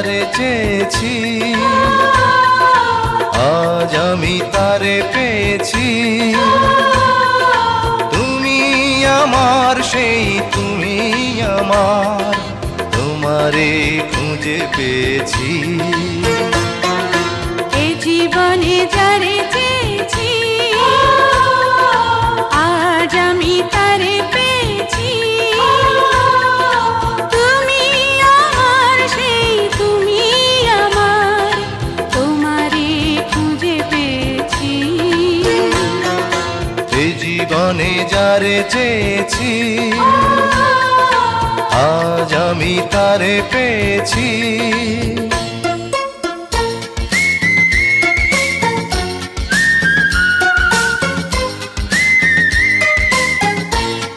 যারে চেয়েছি, আজ আমি তারে পেয়েছি। তুমি আমার, সেই তুমি আমার, তোমারে খুঁজে পেয়েছি। এ জীবনে যারে চেয়েছি, আজ আমি তারে পেয়েছি। তুমি আমার, সেই তুমি আমার, তোমারে খুঁজে পেয়েছি। এ জীবনে যারে চেয়েছি, আজ আমি তারে পেয়েছি।